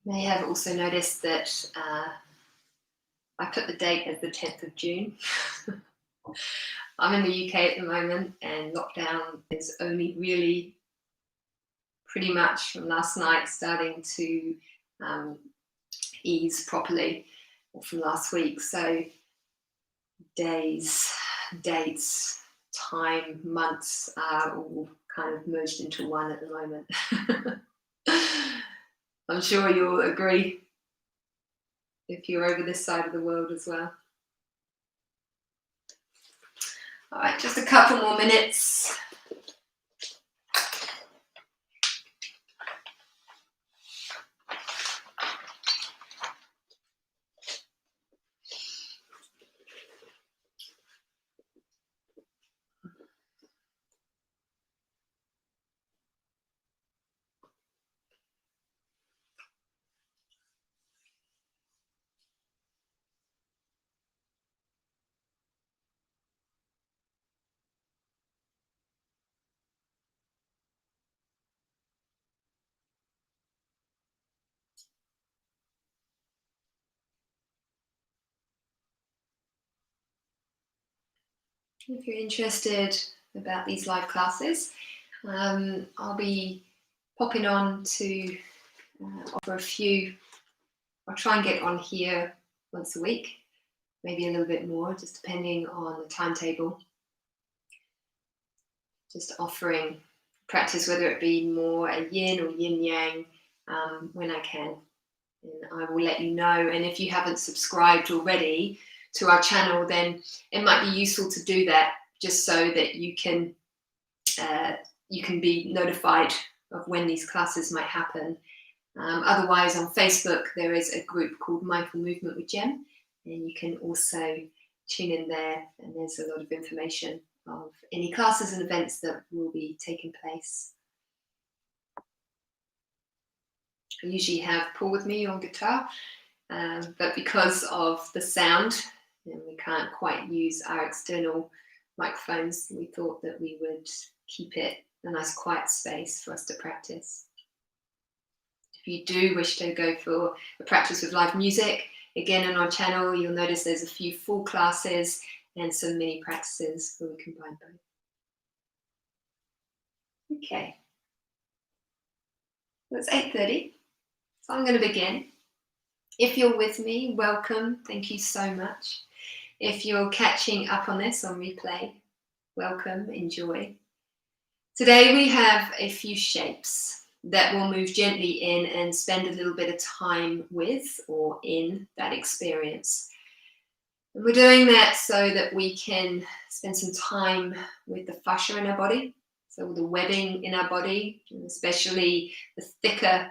May have also noticed that I put the date as the 10th of June. I'm in the UK at the moment, and lockdown is only really pretty much from last night starting to um, ease properly, or from last week. So, days, dates, time, months are all kind of merged into one at the moment. I'm sure you'll agree if you're over this side of the world as well. All right, just a couple more minutes. If you're interested about these live classes, I'll be popping on to offer a few. I'll try and get on here once a week, maybe a little bit more, just depending on the timetable. Just offering practice, whether it be more a yin or yin yang, when I can. And I will let you know. And if you haven't subscribed already to our channel, then it might be useful to do that, just so that you can be notified of when these classes might happen. Otherwise, on Facebook, there is a group called Mindful Movement with Jem, and you can also tune in there, and there's a lot of information of any classes and events that will be taking place. I usually have Paul with me on guitar, but because of the sound, and we can't quite use our external microphones, we thought that we would keep it a nice quiet space for us to practice. If you do wish to go for a practice with live music, again on our channel, you'll notice there's a few full classes and some mini practices where we combine both. Okay, well, it's 8:30, so I'm going to begin. If you're with me, welcome, thank you so much. If you're catching up on this on replay, welcome, enjoy. Today we have a few shapes that we'll move gently in and spend a little bit of time with or in that experience. And we're doing that so that we can spend some time with the fascia in our body, so the webbing in our body, and especially the thicker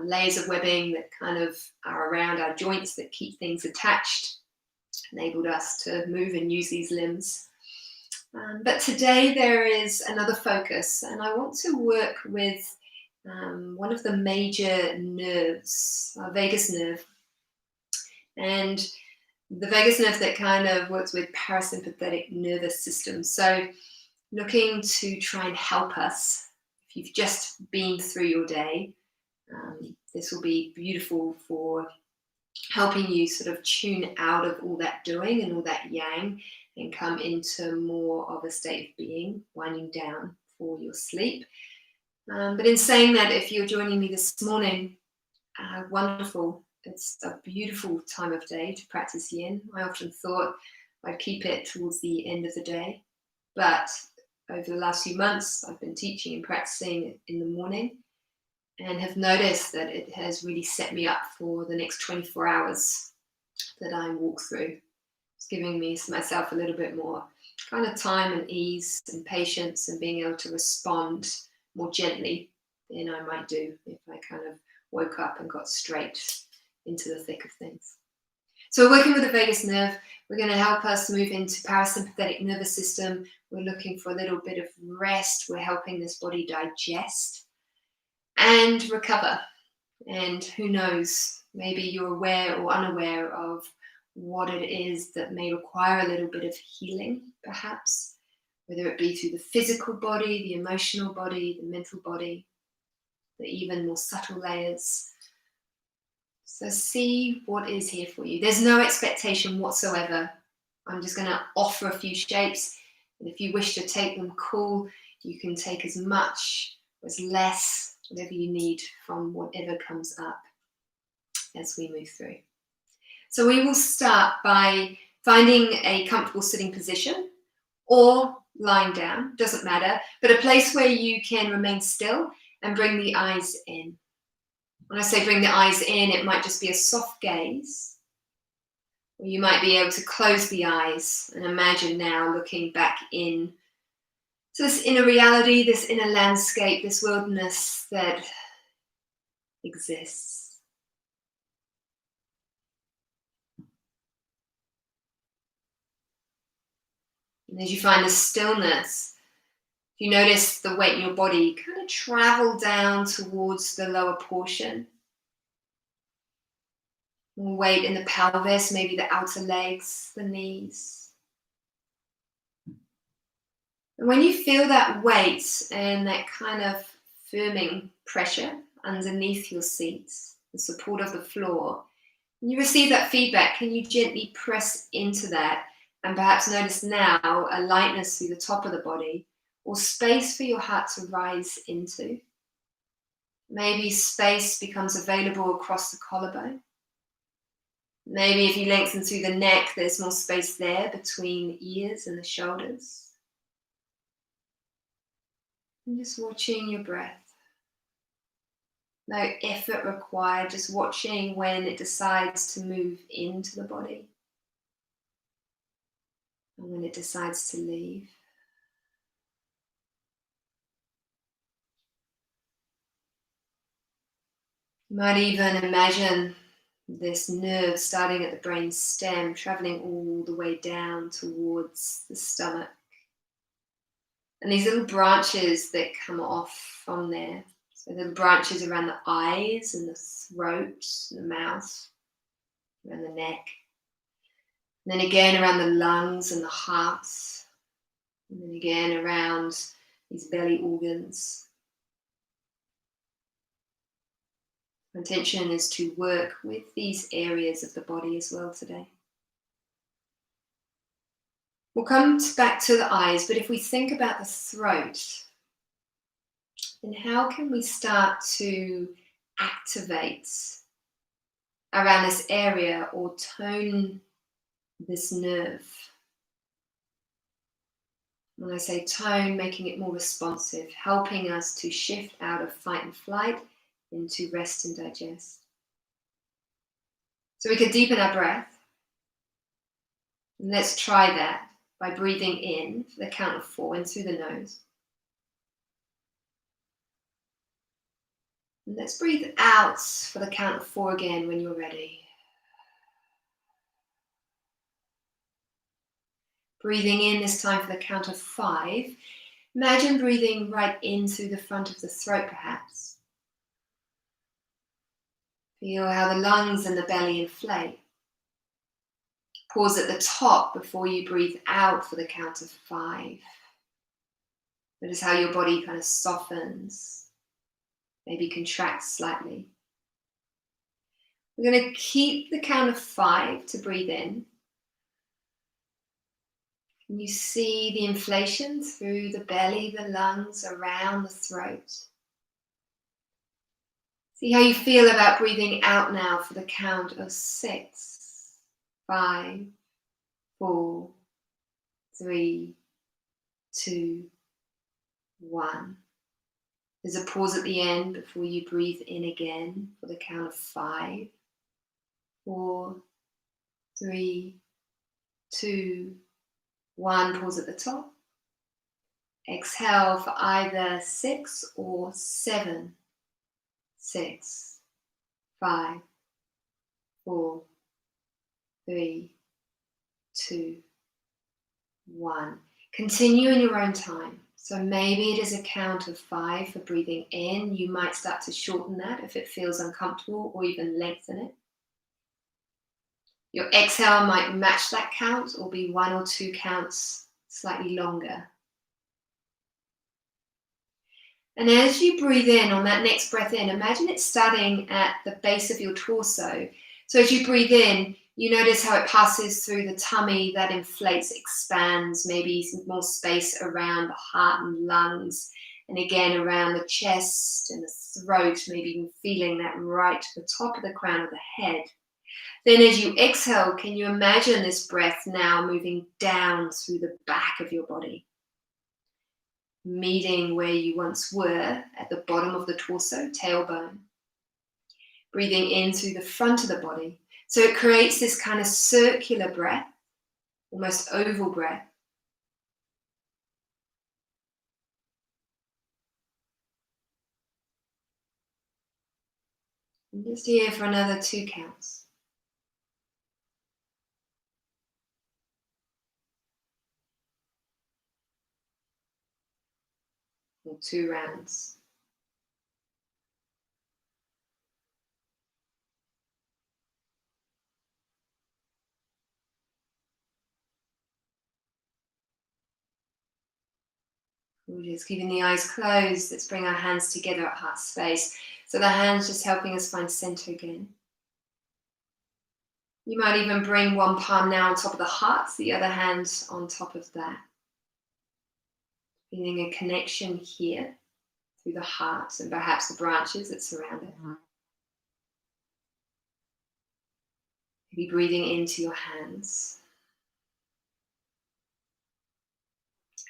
layers of webbing that kind of are around our joints that keep things attached, enabled us to move and use these limbs. But today there is another focus, and I want to work with one of the major nerves, our vagus nerve. And the vagus nerve that kind of works with parasympathetic nervous system. So looking to try and help us, if you've just been through your day, this will be beautiful for helping you sort of tune out of all that doing and all that yang and come into more of a state of being, winding down for your sleep. But in saying that, if you're joining me this morning, wonderful. It's a beautiful time of day to practice yin. I often thought I'd keep it towards the end of the day, but over the last few months, I've been teaching and practicing in the morning, and have noticed that it has really set me up for the next 24 hours that I walk through. It's giving myself a little bit more kind of time and ease and patience, and being able to respond more gently than I might do if I kind of woke up and got straight into the thick of things. So we're working with the vagus nerve. We're going to help us move into parasympathetic nervous system. We're looking for a little bit of rest. We're helping this body digest and recover. And who knows, maybe you're aware or unaware of what it is that may require a little bit of healing, perhaps, whether it be through the physical body, the emotional body, the mental body, the even more subtle layers. So see what is here for you. There's no expectation whatsoever. I'm just going to offer a few shapes. And if you wish to take them, cool. You can take as much or as less, whatever you need from whatever comes up as we move through. So we will start by finding a comfortable sitting position or lying down, doesn't matter, but a place where you can remain still and bring the eyes in. When I say bring the eyes in, it might just be a soft gaze. Or you might be able to close the eyes and imagine now looking back in to this inner reality, this inner landscape, this wilderness that exists. And as you find the stillness, you notice the weight in your body kind of travel down towards the lower portion. More weight in the pelvis, maybe the outer legs, the knees. And when you feel that weight and that kind of firming pressure underneath your seat, the support of the floor, and you receive that feedback, can you gently press into that and perhaps notice now a lightness through the top of the body or space for your heart to rise into? Maybe space becomes available across the collarbone. Maybe if you lengthen through the neck, there's more space there between the ears and the shoulders. And just watching your breath. No effort required, just watching when it decides to move into the body and when it decides to leave. You might even imagine this nerve starting at the brain stem, traveling all the way down towards the stomach. And these little branches that come off from there. So little branches around the eyes and the throat, and the mouth, around the neck. And then again around the lungs and the heart. And then again around these belly organs. My intention is to work with these areas of the body as well today. We'll come back to the eyes, but if we think about the throat, then how can we start to activate around this area or tone this nerve? When I say tone, making it more responsive, helping us to shift out of fight and flight into rest and digest. So we could deepen our breath. And let's try that by breathing in for the count of 4 in through the nose. And let's breathe out for the count of 4 again when you're ready. Breathing in this time for the count of 5. Imagine breathing right in through the front of the throat perhaps. Feel how the lungs and the belly inflate. Pause at the top before you breathe out for the count of 5. Notice how your body kind of softens, maybe contracts slightly. We're going to keep the count of 5 to breathe in. Can you see the inflation through the belly, the lungs, around the throat? See how you feel about breathing out now for the count of 6, 5, 4, 3, 2, 1. There's a pause at the end before you breathe in again for the count of 5, 4, 3, 2, 1. Pause at the top. Exhale for either 6 or 7. 6, 5, 4, 3, 2, 1. Continue in your own time. So maybe it is a count of 5 for breathing in. You might start to shorten that if it feels uncomfortable, or even lengthen it. Your exhale might match that count or be 1 or 2 counts slightly longer. And as you breathe in on that next breath in, imagine it starting at the base of your torso. So as you breathe in, you notice how it passes through the tummy, that inflates, expands, maybe more space around the heart and lungs, and again around the chest and the throat, maybe even feeling that right to the top of the crown of the head. Then as you exhale, can you imagine this breath now moving down through the back of your body, meeting where you once were at the bottom of the torso, tailbone. Breathing in through the front of the body. So it creates this kind of circular breath, almost oval breath. And just here for another 2 counts. Or 2 rounds. We're just keeping the eyes closed. Let's bring our hands together at heart space. So the hands just helping us find center again. You might even bring one palm now on top of the heart, the other hand on top of that. Feeling a connection here through the heart and perhaps the branches that surround it. Maybe breathing into your hands.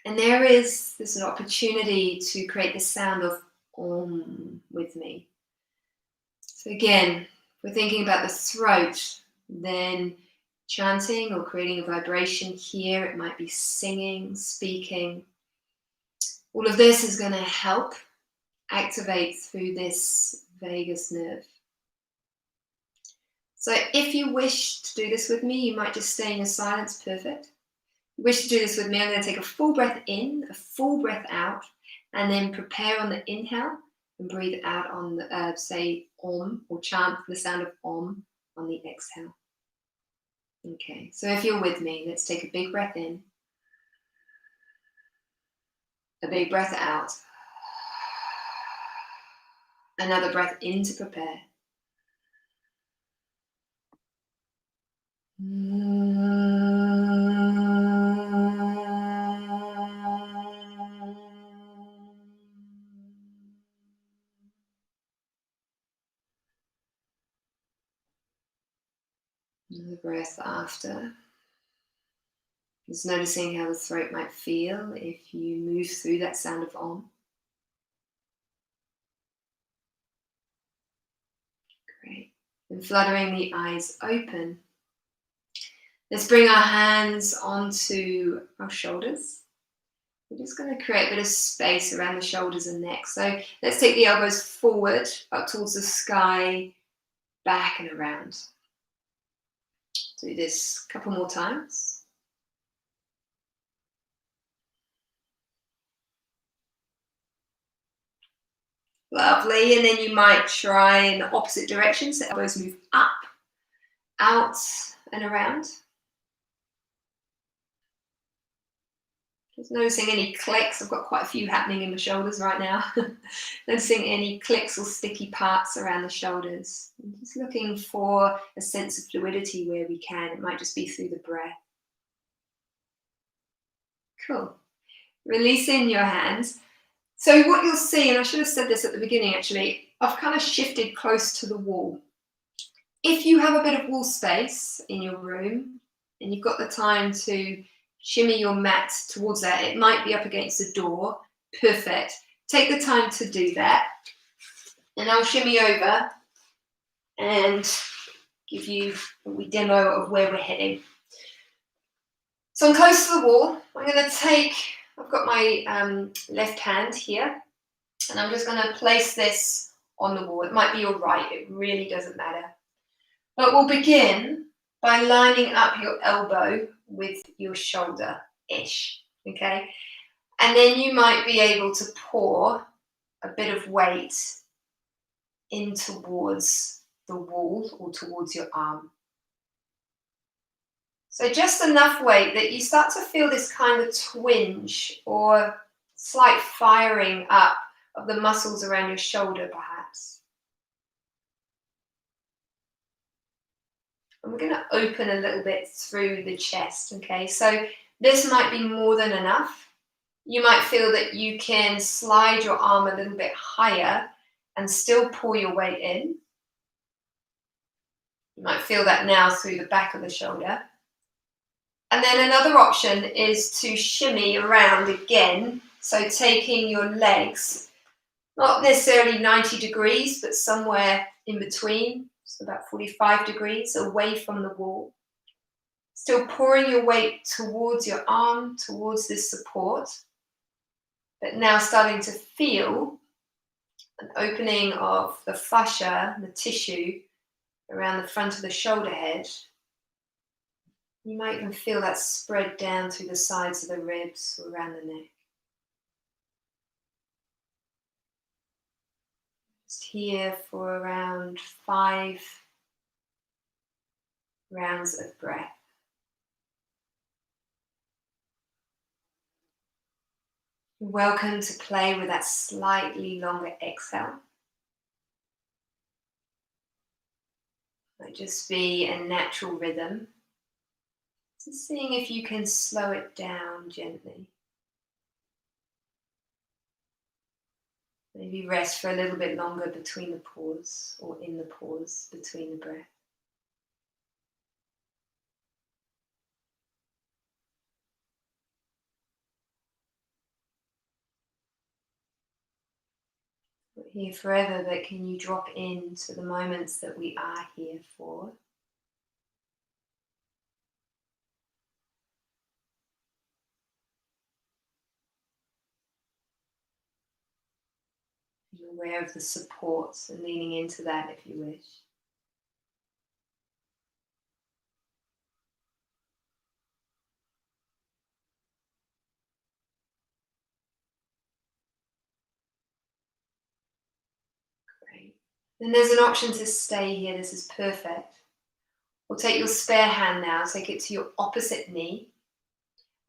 And there's an opportunity to create the sound of Om with me. So again, we're thinking about the throat, then chanting or creating a vibration here. It might be singing, speaking. All of this is going to help activate through this vagus nerve. So if you wish to do this with me, you might just stay in your silence, perfect. If you wish to do this with me, I'm going to take a full breath in, a full breath out, and then prepare on the inhale and breathe out on the, say Om, or chant the sound of Om on the exhale. Okay, so if you're with me, let's take a big breath in, a big breath out, another breath in to prepare. Another breath after. Just noticing how the throat might feel if you move through that sound of Om. Great. And fluttering the eyes open. Let's bring our hands onto our shoulders. We're just going to create a bit of space around the shoulders and neck. So let's take the elbows forward, up towards the sky, back and around. Do this a couple more times. Lovely. And then you might try in the opposite direction. So elbows move up, out and around. Just noticing any clicks. I've got quite a few happening in my shoulders right now. Noticing any clicks or sticky parts around the shoulders. I'm just looking for a sense of fluidity where we can. It might just be through the breath. Cool. Releasing your hands. So what you'll see, and I should have said this at the beginning actually, I've kind of shifted close to the wall. If you have a bit of wall space in your room and you've got the time to shimmy your mat towards that, it might be up against the door, perfect. Take the time to do that. And I'll shimmy over and give you a wee demo of where we're heading. So I'm close to the wall. I'm going to take, I've got my left hand here, and I'm just going to place this on the wall. It might be your right, it really doesn't matter. But we'll begin by lining up your elbow with your shoulder-ish, okay? And then you might be able to pour a bit of weight in towards the wall or towards your arm. So just enough weight that you start to feel this kind of twinge or slight firing up of the muscles around your shoulder, perhaps. And we're going to open a little bit through the chest, okay? So this might be more than enough. You might feel that you can slide your arm a little bit higher and still pull your weight in. You might feel that now through the back of the shoulder. And then another option is to shimmy around again. So taking your legs, not necessarily 90 degrees, but somewhere in between, so about 45 degrees away from the wall. Still pouring your weight towards your arm, towards this support, but now starting to feel an opening of the fascia, the tissue around the front of the shoulder head. You might even feel that spread down through the sides of the ribs or around the neck. Just here for around 5 rounds of breath. You're welcome to play with that slightly longer exhale. It might just be a natural rhythm. Just seeing if you can slow it down gently. Maybe rest for a little bit longer between the pause, or in the pause between the breath. We're here forever, but can you drop into the moments that we are here for? Be aware of the supports and leaning into that if you wish. Great. Then there's an option to stay here. This is perfect. We'll take your spare hand now, take it to your opposite knee.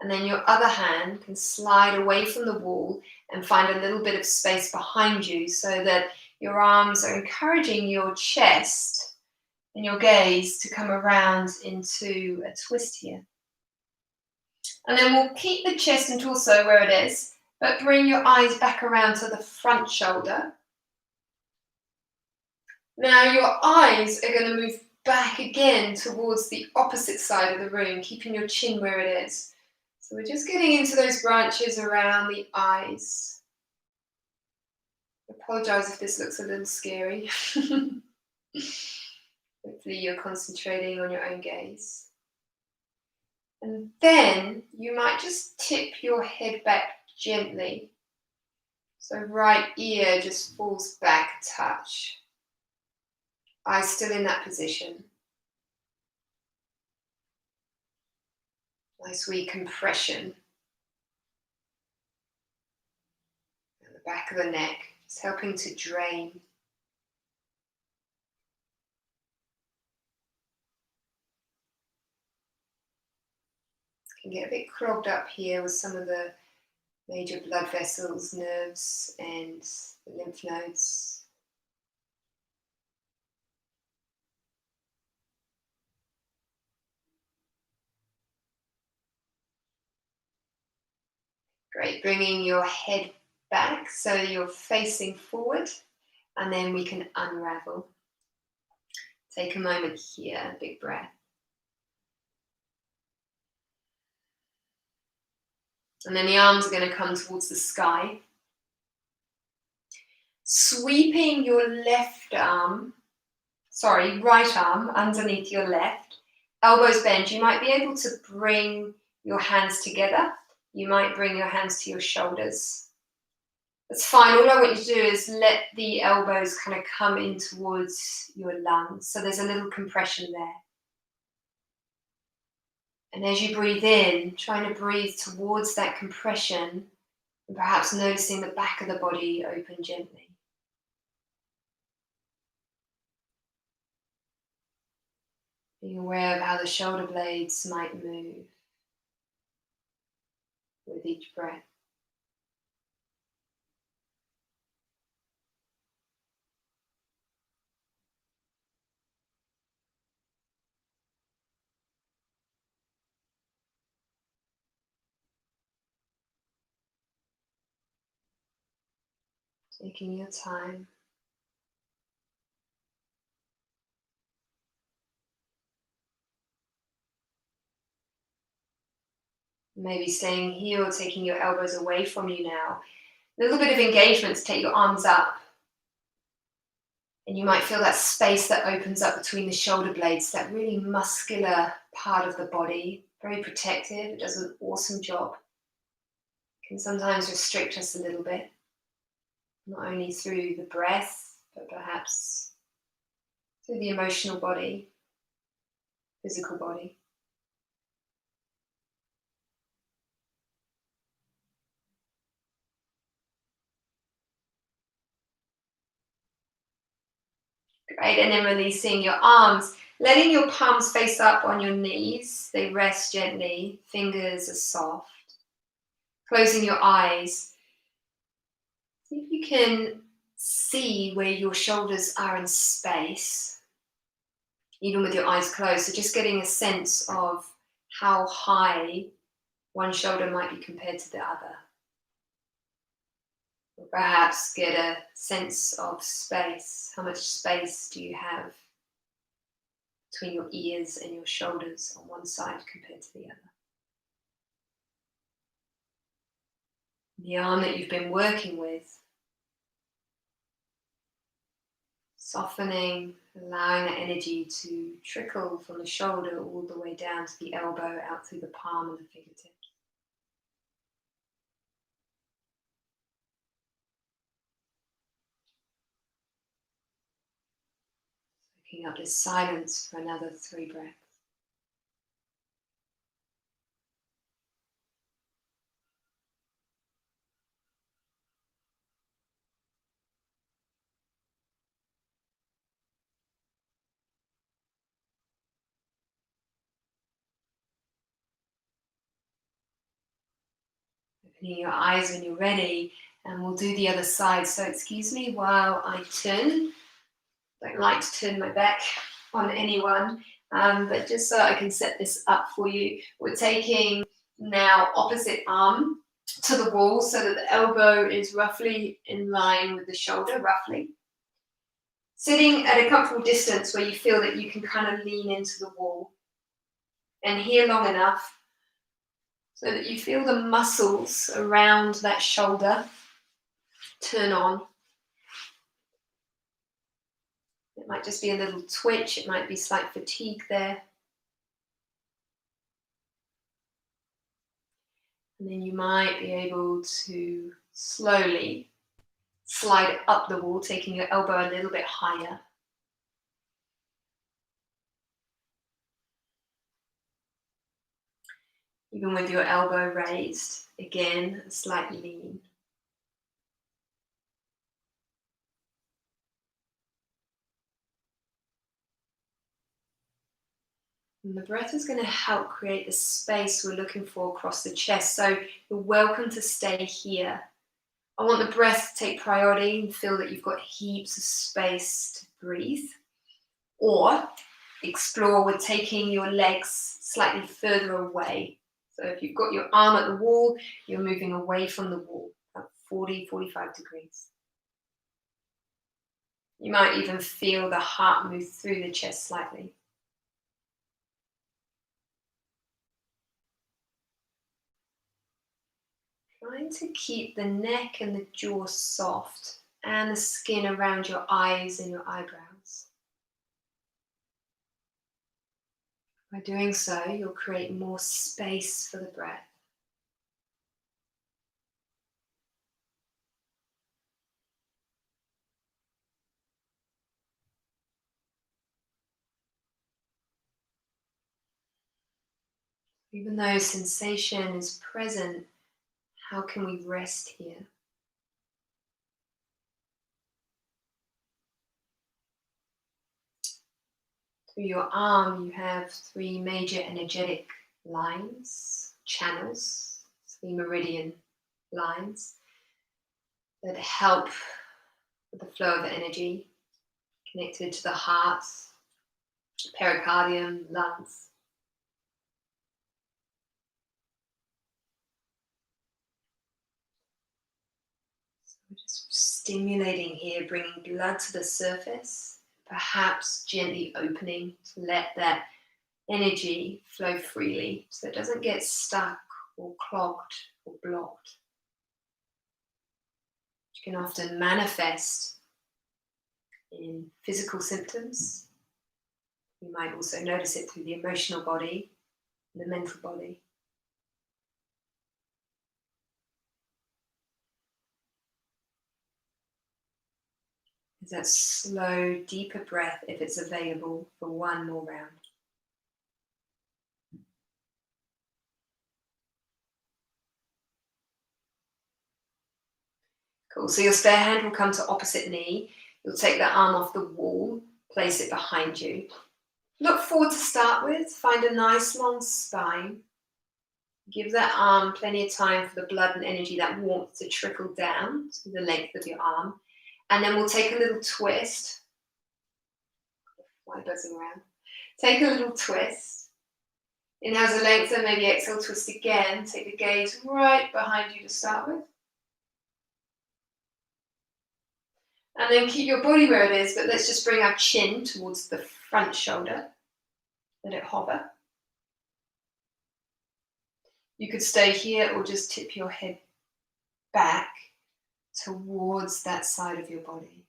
And then your other hand can slide away from the wall and find a little bit of space behind you so that your arms are encouraging your chest and your gaze to come around into a twist here. And then we'll keep the chest and torso where it is, but bring your eyes back around to the front shoulder. Now your eyes are going to move back again towards the opposite side of the room, keeping your chin where it is. So we're just getting into those branches around the eyes. I apologize if this looks a little scary. Hopefully you're concentrating on your own gaze. And then you might just tip your head back gently. So right ear just falls back a touch. Eyes still in that position. Nice wee compression. At the back of the neck, just helping to drain. Can get a bit clogged up here with some of the major blood vessels, nerves, and the lymph nodes. Great, bringing your head back so you're facing forward, and then we can unravel. Take a moment here, big breath. And then the arms are going to come towards the sky. Sweeping your right arm underneath your left. Elbows bent. You might be able to bring your hands together. You might bring your hands to your shoulders. That's fine. All I want you to do is let the elbows kind of come in towards your lungs. So there's a little compression there. And as you breathe in, trying to breathe towards that compression and perhaps noticing the back of the body open gently. Being aware of how the shoulder blades might move with each breath. Taking your time. Maybe staying here or taking your elbows away from you now. A little bit of engagement to take your arms up. And you might feel that space that opens up between the shoulder blades, that really muscular part of the body, very protective. It does an awesome job. It can sometimes restrict us a little bit, not only through the breath, but perhaps through the emotional body, physical body. Great, and then releasing your arms, letting your palms face up on your knees. They rest gently, fingers are soft. Closing your eyes. See if you can see where your shoulders are in space, even with your eyes closed. So just getting a sense of how high one shoulder might be compared to the other. Or perhaps get a sense of space. How much space do you have between your ears and your shoulders on one side compared to the other? The arm that you've been working with, softening, allowing that energy to trickle from the shoulder all the way down to the elbow, out through the palm and the fingertips. Soaking up this silence for another 3 breaths. Opening your eyes when you're ready, and we'll do the other side. So excuse me while I turn. Don't like to turn my back on anyone, but just so I can set this up for you, we're taking now opposite arm to the wall so that the elbow is roughly in line with the shoulder, roughly. Sitting at a comfortable distance where you feel that you can kind of lean into the wall and here long enough so that you feel the muscles around that shoulder turn on. It might just be a little twitch, it might be slight fatigue there. And then you might be able to slowly slide up the wall, taking your elbow a little bit higher. Even with your elbow raised, again, a slight lean. And the breath is going to help create the space we're looking for across the chest. So you're welcome to stay here. I want the breath to take priority and feel that you've got heaps of space to breathe. Or explore with taking your legs slightly further away. So if you've got your arm at the wall, you're moving away from the wall, about 40, 45 degrees. You might even feel the heart move through the chest slightly. Trying to keep the neck and the jaw soft and the skin around your eyes and your eyebrows. By doing so, you'll create more space for the breath. Even though sensation is present, how can we rest here? Through your arm, you have 3 major energetic lines, channels, 3 meridian lines that help with the flow of energy, connected to the heart, pericardium, lungs. So just stimulating here, bringing blood to the surface, perhaps gently opening to let that energy flow freely so it doesn't get stuck or clogged or blocked. You can often manifest in physical symptoms. You might also notice it through the emotional body and the mental body. Is that slow, deeper breath if it's available for one more round. Cool. So your spare hand will come to opposite knee. You'll take that arm off the wall, place it behind you. Look forward to start with. Find a nice long spine. Give that arm plenty of time for the blood and energy, that warmth to trickle down to the length of your arm. And then we'll take a little twist. Why buzzing around? Take a little twist. Inhale to lengthen, maybe exhale, twist again. Take the gaze right behind you to start with. And then keep your body where it is, but let's just bring our chin towards the front shoulder. Let it hover. You could stay here or just tip your head back towards that side of your body.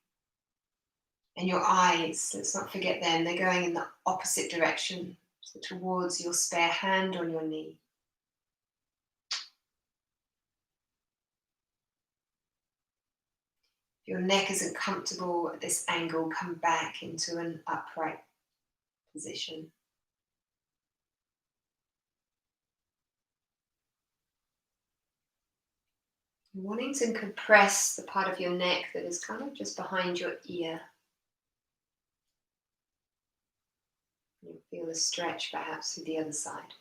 And your eyes, let's not forget them, they're going in the opposite direction, so towards your spare hand on your knee. If your neck isn't comfortable at this angle, come back into an upright position. Wanting to compress the part of your neck that is kind of just behind your ear. You feel a stretch perhaps through the other side.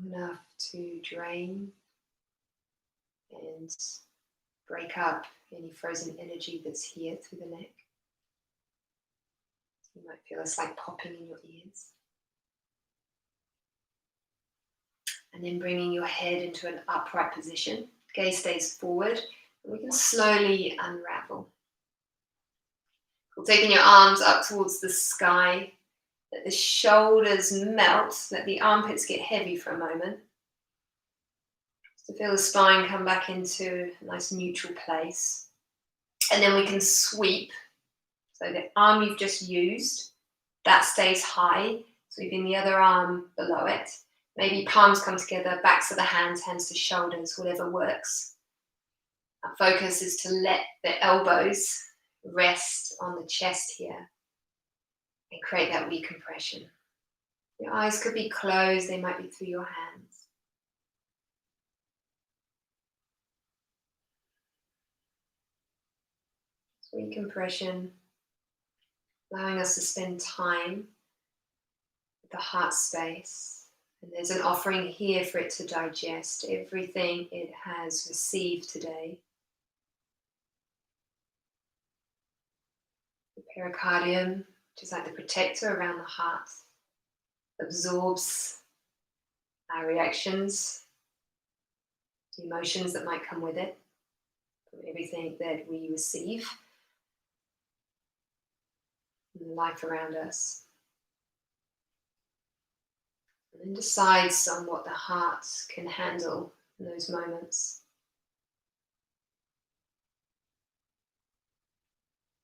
Enough to drain and break up any frozen energy that's here through the neck. You might feel a slight popping in your ears. And then bringing your head into an upright position. Gaze stays forward, and we can slowly unravel. Cool. Taking your arms up towards the sky. Let the shoulders melt, let the armpits get heavy for a moment. To feel the spine come back into a nice neutral place. And then we can sweep. So the arm you've just used, that stays high. Sweeping the other arm below it. Maybe palms come together, backs of the hands, hands to shoulders, whatever works. Our focus is to let the elbows rest on the chest here and create that recompression. Your eyes could be closed, they might be through your hands. Recompression, allowing us to spend time with the heart space. And there's an offering here for it to digest everything it has received today. The pericardium, which is like the protector around the heart, absorbs our reactions, the emotions that might come with it, from everything that we receive in the life around us. And then decides on what the heart can handle in those moments.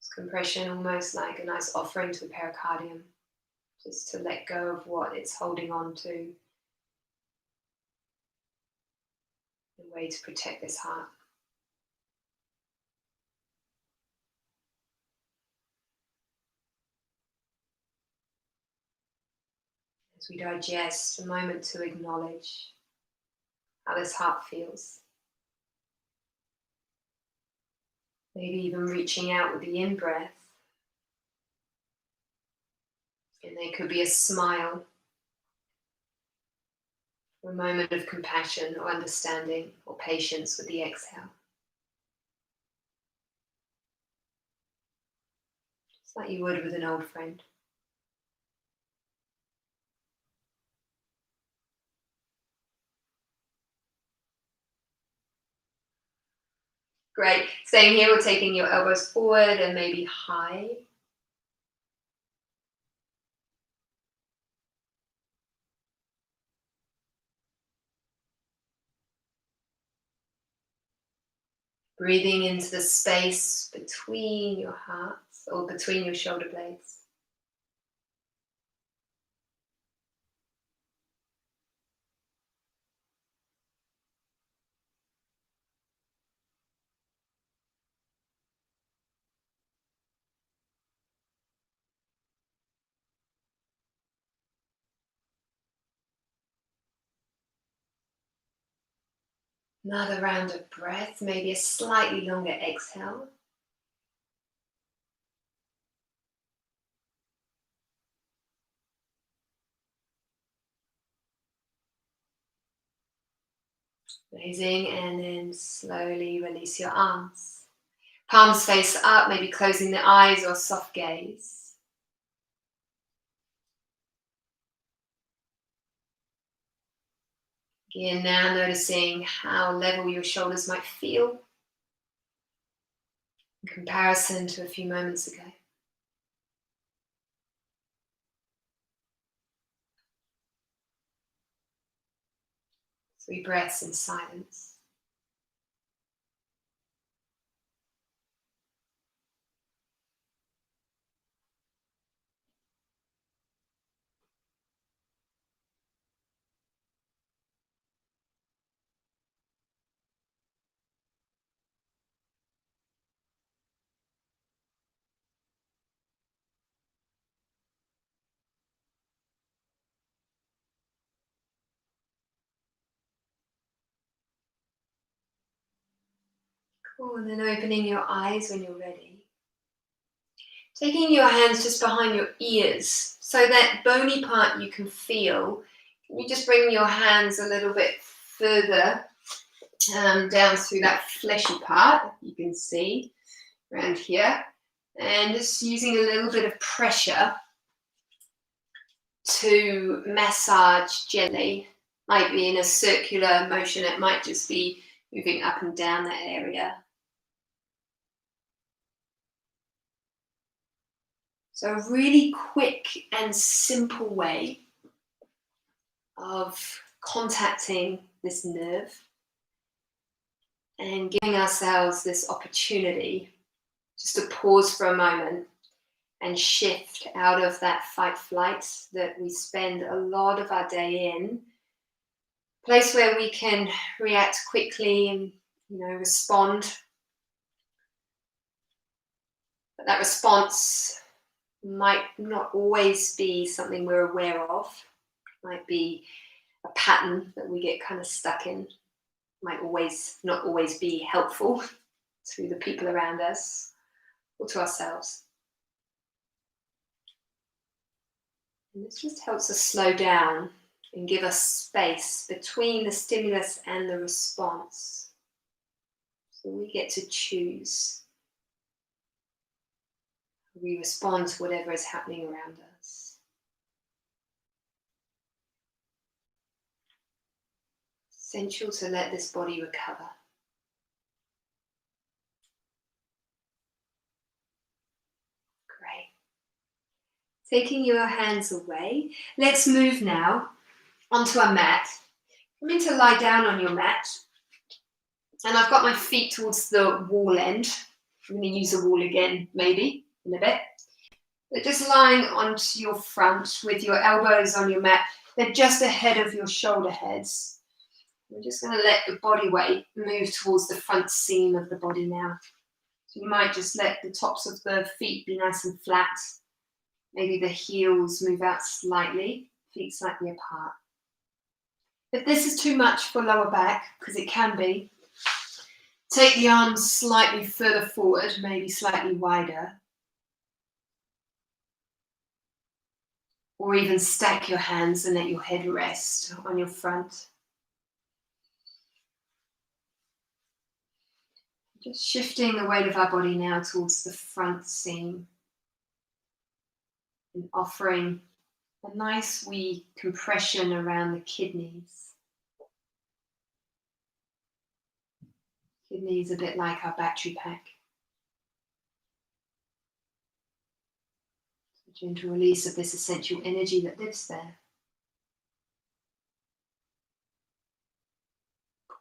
It's compression, almost like a nice offering to the pericardium, just to let go of what it's holding on to, a way to protect this heart. As we digest, a moment to acknowledge how this heart feels. Maybe even reaching out with the in-breath. And there could be a smile A moment of compassion or understanding or patience with the exhale. Just like you would with an old friend. Great. Staying here, we're taking your elbows forward and maybe high. Breathing into the space between your hearts or between your shoulder blades. Another round of breath, maybe a slightly longer exhale. Amazing, and then slowly release your arms. Palms face up, maybe closing the eyes or soft gaze. Again, now noticing how level your shoulders might feel in comparison to a few moments ago. 3 breaths in silence. Cool, and then opening your eyes when you're ready. Taking your hands just behind your ears, so that bony part you can feel. Can you just bring your hands a little bit further down through that fleshy part, you can see around here, and just using a little bit of pressure to massage gently. Might be in a circular motion, it might just be moving up and down that area. So a really quick and simple way of contacting this nerve and giving ourselves this opportunity just to pause for a moment and shift out of that fight flight that we spend a lot of our day in. Place where we can react quickly and respond. But that response might not always be something we're aware of. Might be a pattern that we get kind of stuck in. Might not always be helpful to the people around us or to ourselves. And this just helps us slow down and give us space between the stimulus and the response. So we get to choose. We respond to whatever is happening around us. Essential to let this body recover. Great. Taking your hands away, let's move now onto our mat. Come in to lie down on your mat. And I've got my feet towards the wall end. I'm going to use the wall again, maybe, in a bit. But just lying onto your front with your elbows on your mat. They're just ahead of your shoulder heads. We're just going to let the body weight move towards the front seam of the body now. So you might just let the tops of the feet be nice and flat. Maybe the heels move out slightly, feet slightly apart. If this is too much for lower back, because it can be, take the arms slightly further forward, maybe slightly wider. Or even stack your hands and let your head rest on your front Just shifting the weight of our body now towards the front seam and offering a nice wee compression around the kidneys. Kidneys a bit like our battery pack. A gentle release of this essential energy that lives there.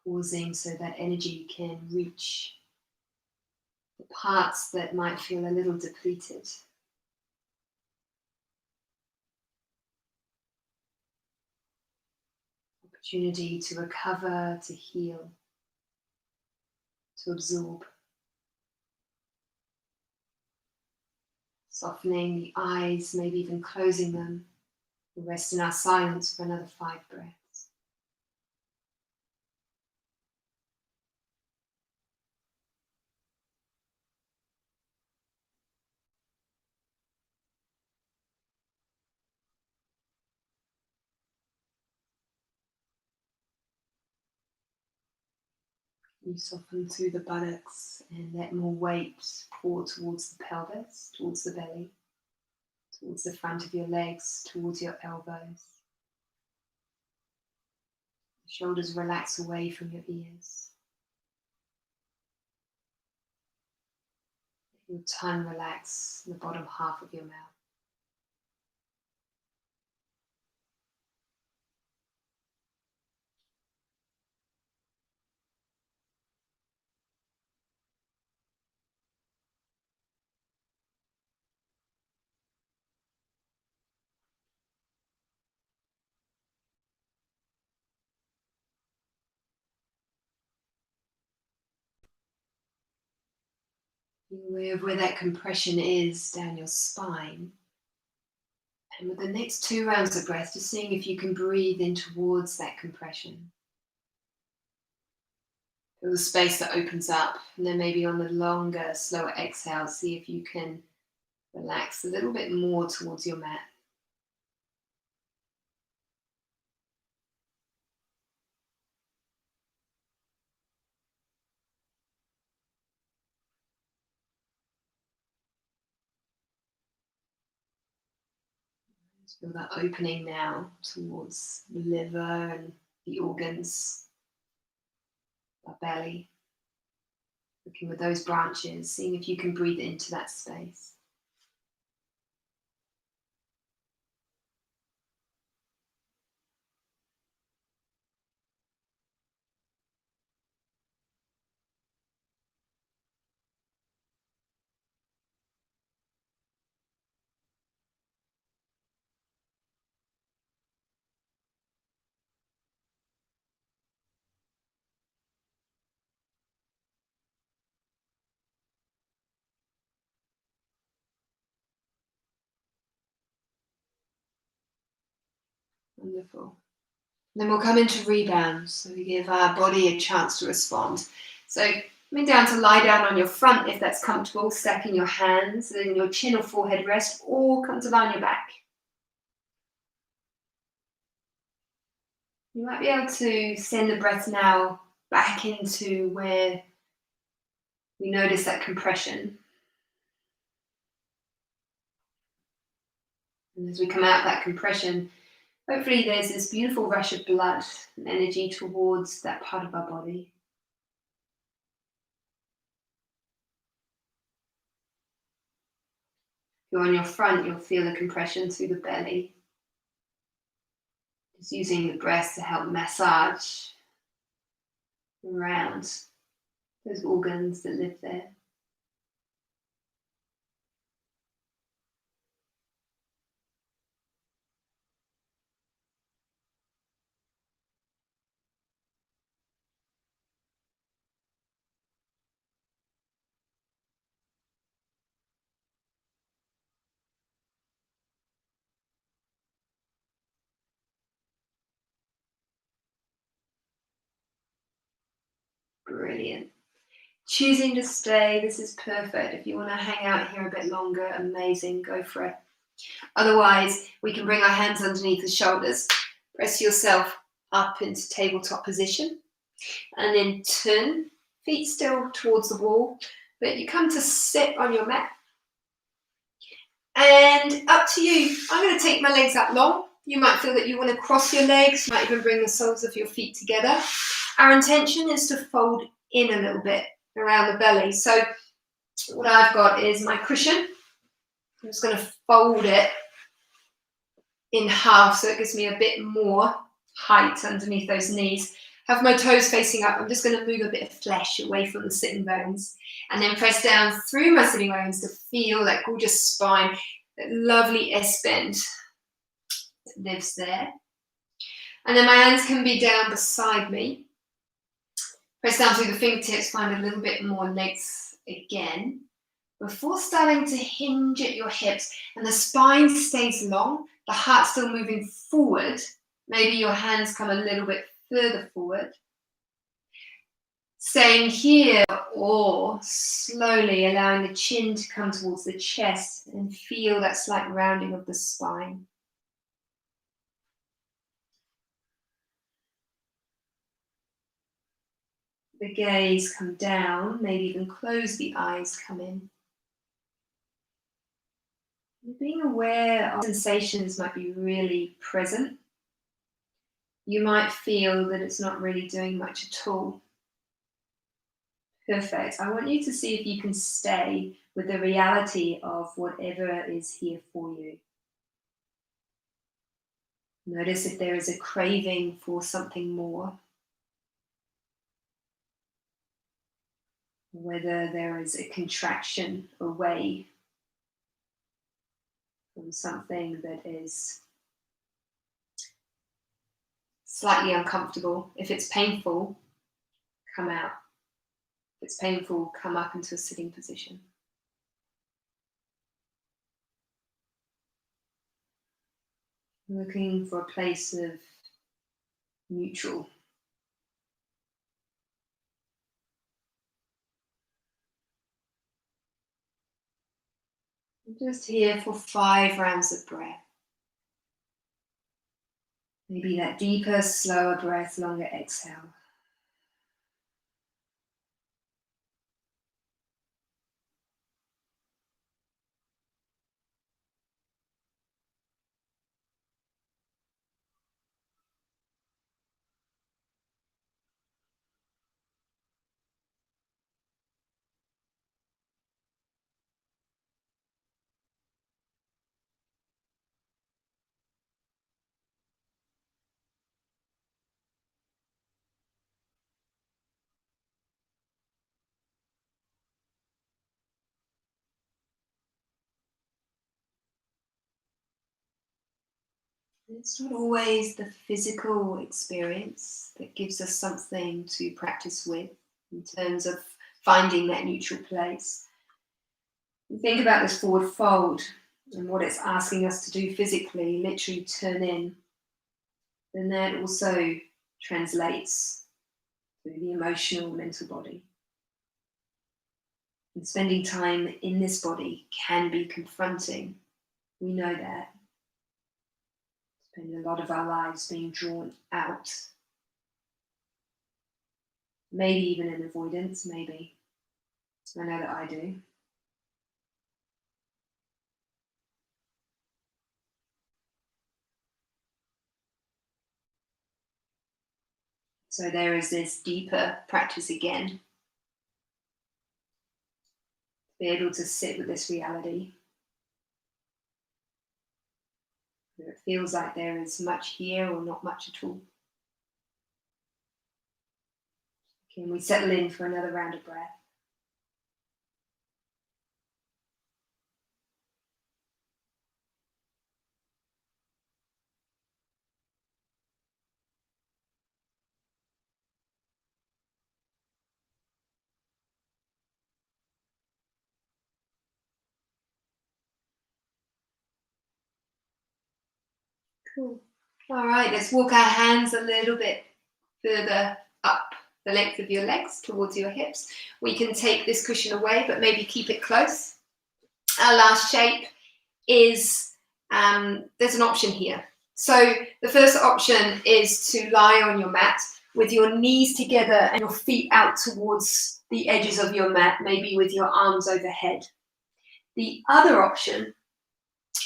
Pausing so that energy can reach the parts that might feel a little depleted. Opportunity to recover, to heal, to absorb. Softening the eyes, maybe even closing them. We'll rest in our silence for another 5 breaths. You soften through the buttocks and let more weight pour towards the pelvis, towards the belly, towards the front of your legs, towards your elbows. The shoulders relax away from your ears. Let your tongue relax in the bottom half of your mouth. Be aware of where that compression is down your spine. And with the next 2 rounds of breath, just seeing if you can breathe in towards that compression. Feel the space that opens up, and then maybe on the longer, slower exhale, see if you can relax a little bit more towards your mat. Just feel that opening now towards the liver and the organs, our belly. Looking with those branches, seeing if you can breathe into that space. Wonderful. Then we'll come into rebound, so we give our body a chance to respond. So coming down to lie down on your front if that's comfortable, stacking your hands in your chin or forehead rest, or come to lie on your back. You might be able to send the breath now back into where we notice that compression. And as we come out of that compression, hopefully there's this beautiful rush of blood and energy towards that part of our body. If you're on your front, you'll feel a compression through the belly. Just using the breath to help massage around those organs that live there. Brilliant. Choosing to stay, this is perfect. If you want to hang out here a bit longer, amazing, go for it. Otherwise, we can bring our hands underneath the shoulders, press yourself up into tabletop position, and then turn feet still towards the wall, but you come to sit on your mat. And up to you. I'm going to take my legs up long. You might feel that you want to cross your legs. You might even bring the soles of your feet together. Our intention is to fold in a little bit around the belly. So what I've got is my cushion. I'm just going to fold it in half so it gives me a bit more height underneath those knees. Have my toes facing up. I'm just going to move a bit of flesh away from the sitting bones and then press down through my sitting bones to feel that gorgeous spine, that lovely S-bend that lives there. And then my hands can be down beside me. Press down through the fingertips, find a little bit more legs again. Before starting to hinge at your hips and the spine stays long, the heart still moving forward, maybe your hands come a little bit further forward. Staying here, or slowly allowing the chin to come towards the chest and feel that slight rounding of the spine. The gaze come down, maybe even close the eyes, come in. Being aware of sensations might be really present. You might feel that it's not really doing much at all. Perfect. I want you to see if you can stay with the reality of whatever is here for you. Notice if there is a craving for something more. Whether there is a contraction away from something that is slightly uncomfortable. If it's painful, come out. If it's painful, come up into a sitting position. Looking for a place of neutral. Just here for 5 rounds of breath. Maybe that deeper, slower breath, longer exhale. It's not always the physical experience that gives us something to practice with in terms of finding that neutral place. Think about this forward fold and what it's asking us to do physically, literally turn in. Then that also translates through the emotional, mental body. And spending time in this body can be confronting. We know that. Spend a lot of our lives being drawn out. Maybe even in avoidance, maybe. I know that I do. So there is this deeper practice again. To be able to sit with this reality. Where it feels like there is much here or not much at all. Can we settle in for another round of breath? Cool. All right, let's walk our hands a little bit further up the length of your legs towards your hips. We can take this cushion away, but maybe keep it close. Our last shape is, there's an option here. So the first option is to lie on your mat with your knees together and your feet out towards the edges of your mat, maybe with your arms overhead. The other option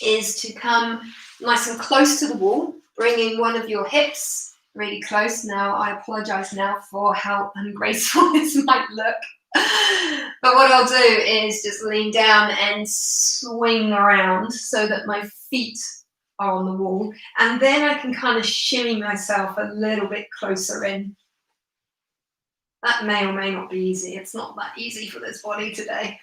is to come nice and close to the wall, bringing one of your hips really close. Now, I apologize now for how ungraceful this might look. But what I'll do is just lean down and swing around so that my feet are on the wall. And then I can kind of shimmy myself a little bit closer in. That may or may not be easy. It's not that easy for this body today.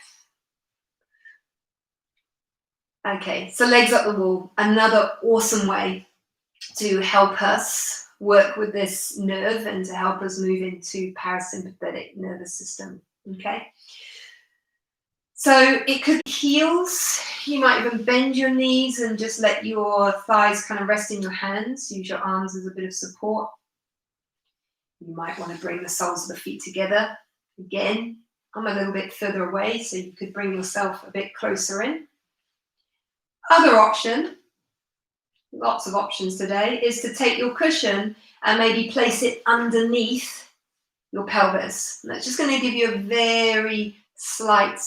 Okay, so legs up the wall. Another awesome way to help us work with this nerve and to help us move into parasympathetic nervous system. Okay. So it could be heels. You might even bend your knees and just let your thighs kind of rest in your hands. Use your arms as a bit of support. You might want to bring the soles of the feet together. Again, I'm a little bit further away, so you could bring yourself a bit closer in. Other option, lots of options today, is to take your cushion and maybe place it underneath your pelvis. And that's just going to give you a very slight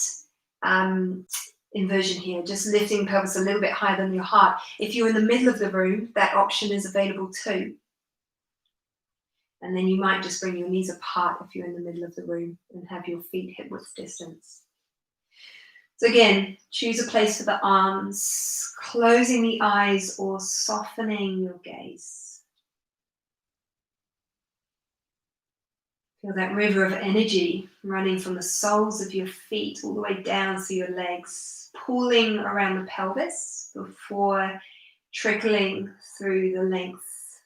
inversion here, just lifting pelvis a little bit higher than your heart. If you're in the middle of the room, that option is available too. And then you might just bring your knees apart if you're in the middle of the room and have your feet hip width distance. So again, choose a place for the arms, closing the eyes or softening your gaze. Feel that river of energy running from the soles of your feet all the way down through your legs, pulling around the pelvis before trickling through the length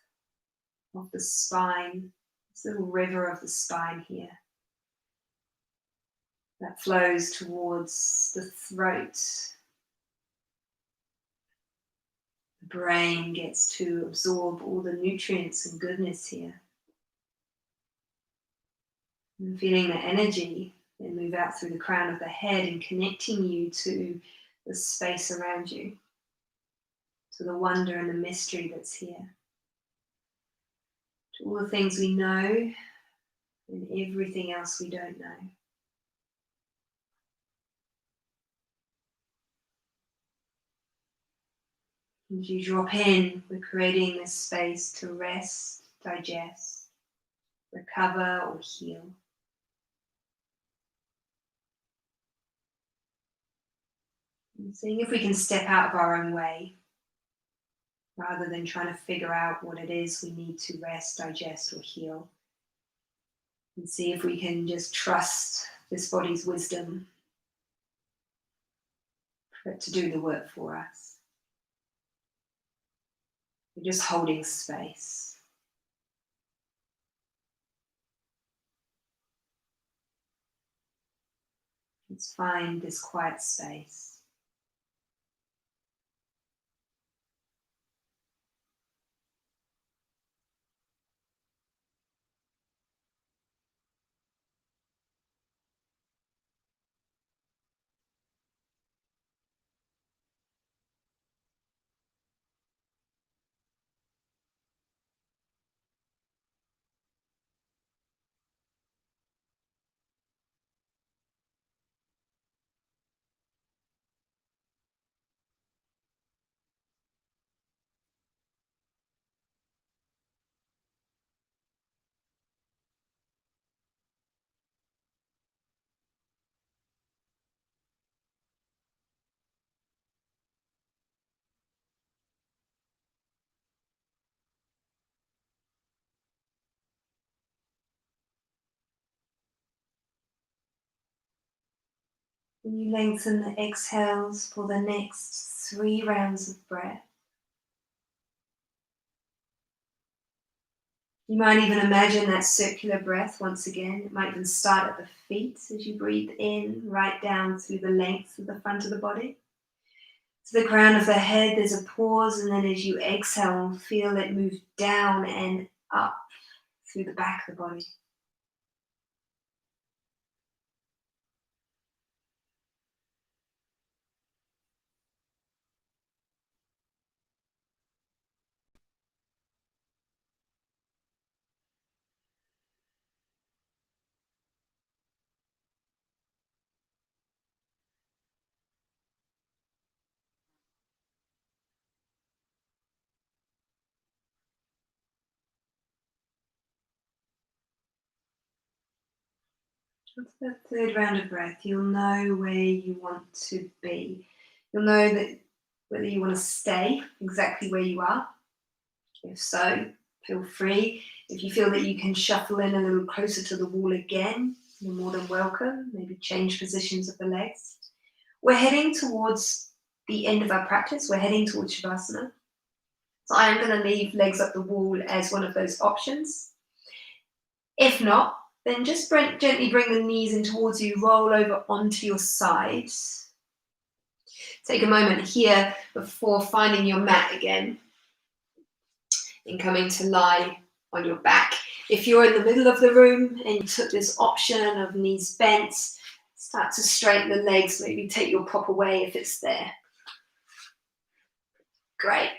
of the spine. This little river of the spine here that flows towards the throat. The brain gets to absorb all the nutrients and goodness here. And feeling the energy then move out through the crown of the head and connecting you to the space around you, to the wonder and the mystery that's here, to all the things we know and everything else we don't know. As you drop in, we're creating this space to rest, digest, recover or heal. And seeing if we can step out of our own way, rather than trying to figure out what it is we need to rest, digest, or heal. And see if we can just trust this body's wisdom for it to do the work for us. We're just holding space. Let's find this quiet space. When you lengthen the exhales for the next 3 rounds of breath. You might even imagine that circular breath once again. It might even start at the feet as you breathe in, right down through the length of the front of the body. To the crown of the head, there's a pause, and then as you exhale, feel it move down and up through the back of the body. After that third round of breath, you'll know where you want to be. You'll know that whether you want to stay exactly where you are. If so, feel free. If you feel that you can shuffle in a little closer to the wall again, you're more than welcome. Maybe change positions of the legs. We're heading towards the end of our practice. We're heading towards Shavasana. So I am going to leave legs up the wall as one of those options. If not, then just gently bring the knees in towards you, roll over onto your sides. Take a moment here before finding your mat again and coming to lie on your back. If you're in the middle of the room and you took this option of knees bent, start to straighten the legs, maybe take your prop away if it's there. Great.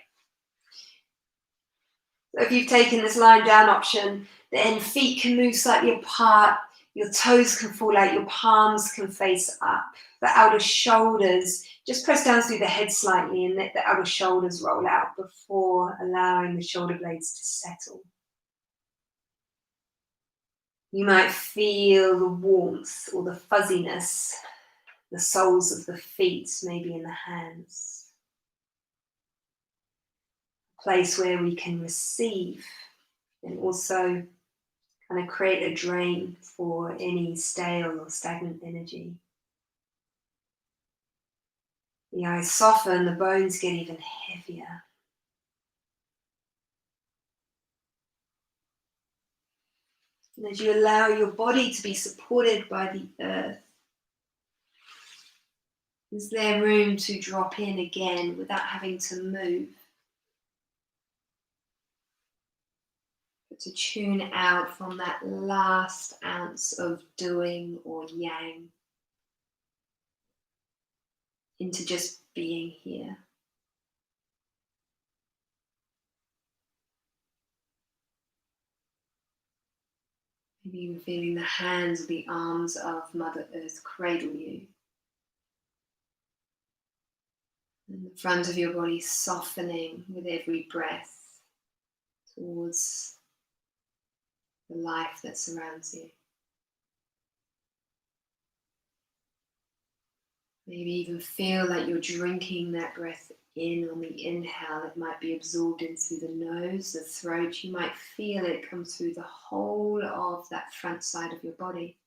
So if you've taken this lying down option, then feet can move slightly apart, your toes can fall out, your palms can face up. The outer shoulders, just press down through the head slightly and let the outer shoulders roll out before allowing the shoulder blades to settle. You might feel the warmth or the fuzziness, the soles of the feet, maybe in the hands. A place where we can receive and also kind of create a drain for any stale or stagnant energy. The eyes soften, the bones get even heavier. And as you allow your body to be supported by the earth, is there room to drop in again without having to move? But to tune out from that last ounce of doing or yang into just being here. Maybe even feeling the hands or the arms of Mother Earth cradle you. And the front of your body softening with every breath towards the life that surrounds you. Maybe even feel like you're drinking that breath in on the inhale. It might be absorbed in through the nose, the throat. You might feel it come through the whole of that front side of your body.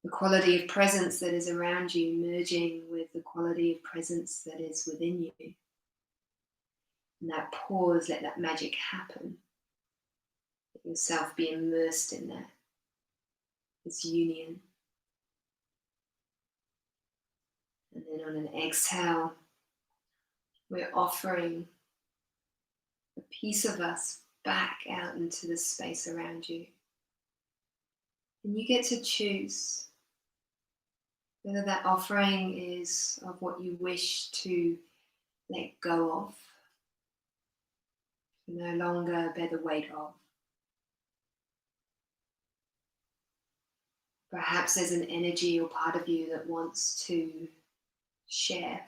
The quality of presence that is around you merging with the quality of presence that is within you. And that pause, let that magic happen. Let yourself be immersed in that. This union. And then on an exhale, we're offering a piece of us back out into the space around you. And you get to choose whether that offering is of what you wish to let go of, to no longer bear the weight of. Perhaps there's an energy or part of you that wants to share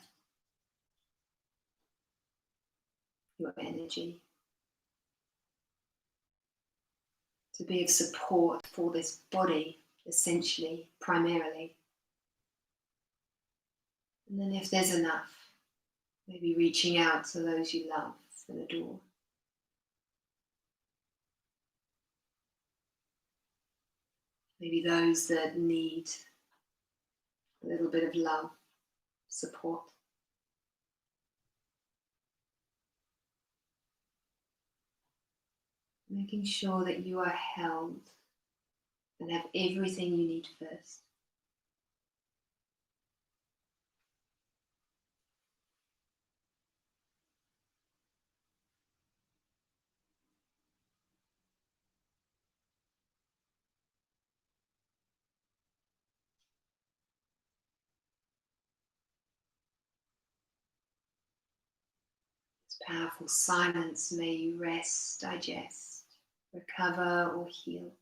your energy, to be of support for this body, essentially, primarily. And then if there's enough, maybe reaching out to those you love and adore. Maybe those that need a little bit of love, support. Making sure that you are held and have everything you need first. This powerful silence, may you rest, digest, recover or heal.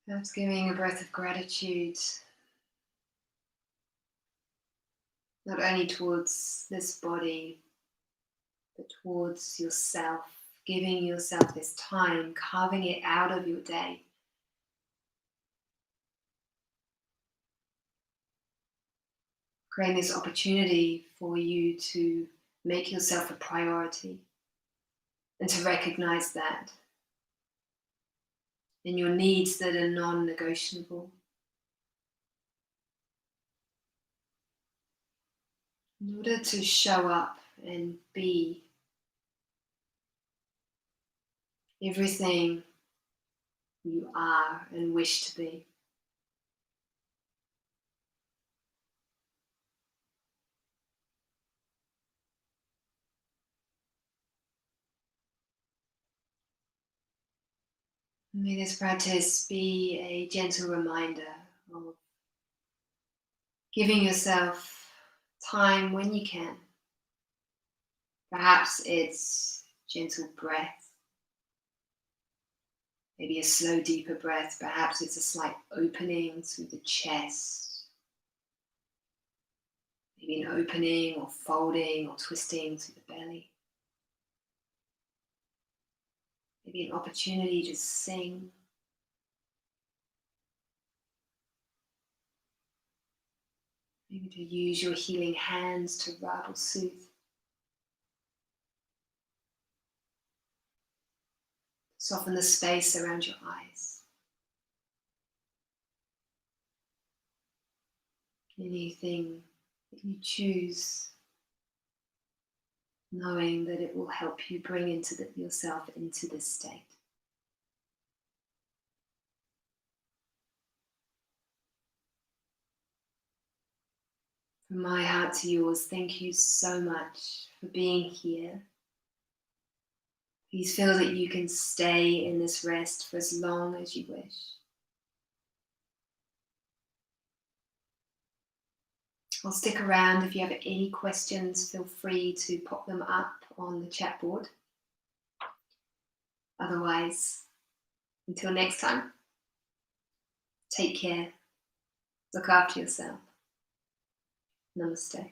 Perhaps giving a breath of gratitude, not only towards this body, but towards yourself, giving yourself this time, carving it out of your day. Creating this opportunity for you to make yourself a priority and to recognize that in your needs that are non-negotiable. In order to show up and be everything you are and wish to be. May this practice be a gentle reminder of giving yourself time when you can. Perhaps it's gentle breath, maybe a slow, deeper breath. Perhaps it's a slight opening through the chest, maybe an opening or folding or twisting through the belly. Maybe an opportunity to sing. Maybe to use your healing hands to rub or soothe. Soften the space around your eyes. Anything that you choose, knowing that it will help you bring yourself into this state. From my heart to yours, thank you so much for being here. Please feel that you can stay in this rest for as long as you wish. I'll stick around. If you have any questions, feel free to pop them up on the chat board. Otherwise, until next time, take care, look after yourself. Namaste.